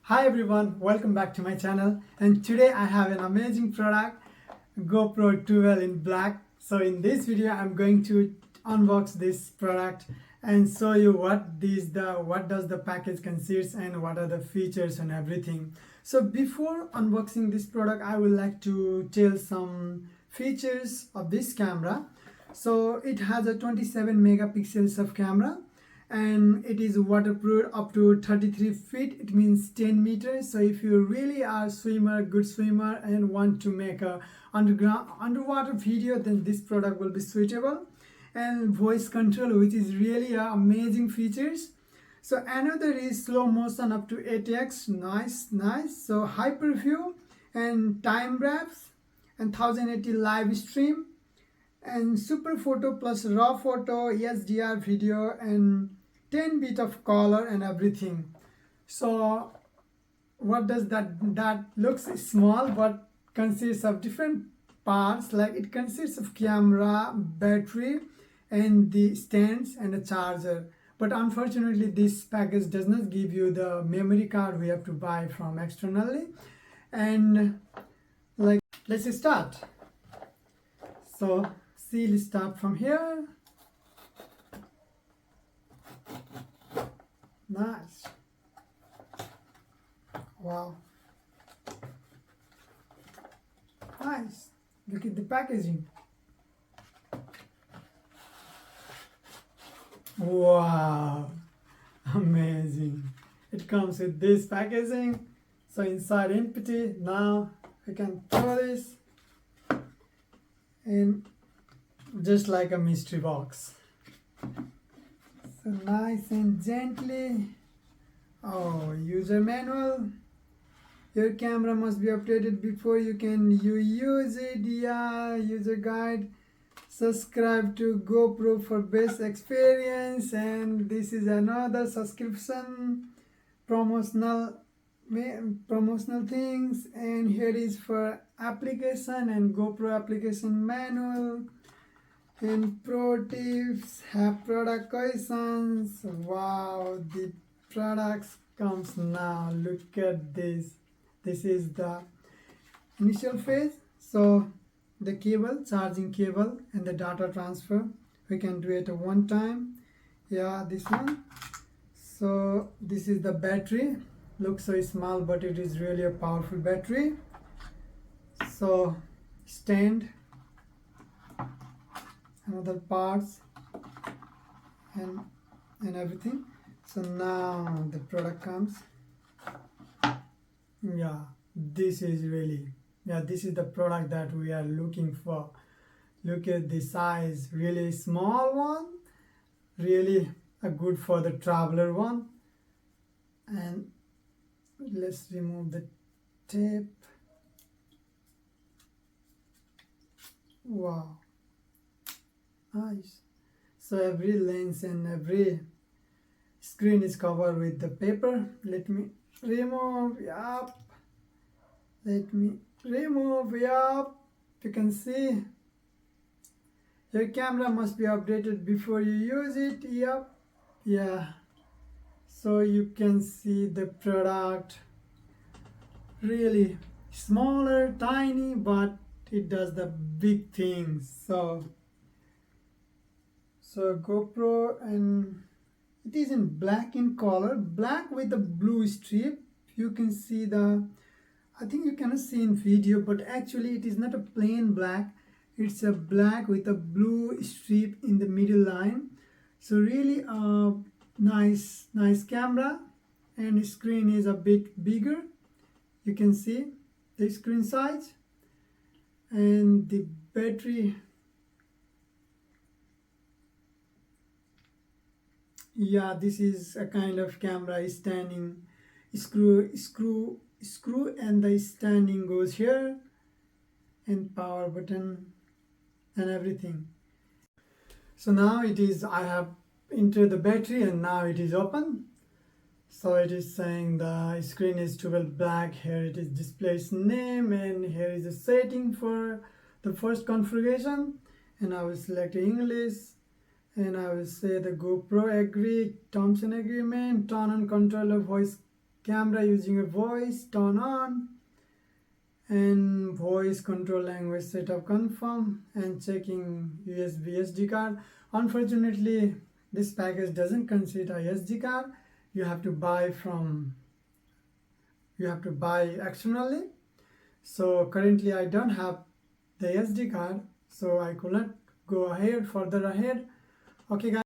Hi everyone, welcome back to my channel, and today I have an amazing product, GoPro 12 in black. So in this video I'm going to unbox this product and show you what does the package consists and what are the features and everything. So before unboxing this product, I would like to tell some features of this camera. So it has a 27 megapixels of camera, and it is waterproof up to 33 feet. It means 10 meters. So if you really are good swimmer and want to make a underwater video, then this product will be suitable. And voice control, which is really amazing features. So another is slow motion up to 8x. Nice. So hyper view and time lapse and 1080 live stream and super photo plus raw photo, HDR video, and 10 bit of color and everything. So what does that looks small but consists of different parts, like it consists of camera, battery, and the stands and a charger. But unfortunately this package does not give you the memory card. We have to buy from externally. And like, let's start. So let's start from here. Nice. Wow. Nice. Look at the packaging. Wow. Amazing. It comes with this packaging. So inside empty. Now I can throw this and just like a mystery box. So nice and gently. Oh, user manual. Your camera must be updated before you use it. Yeah, user guide. Subscribe to GoPro for best experience. And this is another subscription promotional things. And here is for application and GoPro application manual. And pro tips, have product questions. Wow, the products comes now. Look at this. This is the initial phase. So the cable, charging cable, and the data transfer, we can do it at one time. Yeah, this one. So this is the battery. Looks so small, but it is really a powerful battery. So stand, another parts, and everything. So now the product comes. Yeah, this is the product that we are looking for. Look at the size, really small one, really a good for the traveler one. And let's remove the tape. Wow, nice. So every lens and every screen is covered with the paper. Let me remove. Yup. Let me remove. Yup. You can see your camera must be updated before you use it. Yup. Yeah. So you can see the product really smaller, tiny, but it does the big things. So GoPro, and it is in black in color, black with a blue strip. You can see I think you cannot see in video, but actually it is not a plain black. It's a black with a blue strip in the middle line. So really a nice camera, and screen is a bit bigger. You can see the screen size, and the battery. Yeah, this is a kind of camera standing screw, and the standing goes here, and power button and everything. So now I have entered the battery, and now it is open. So it is saying the screen is 12 black. Here it is displays name, and here is a setting for the first configuration, and I will select English. And I will say the GoPro agree, terms and agreement, turn on controller voice camera using a voice, turn on, and voice control language setup confirm, and checking USB SD card. Unfortunately, this package doesn't consider a SD card. You have to buy externally. So currently I don't have the SD card, so I could not go further ahead. Okay guys.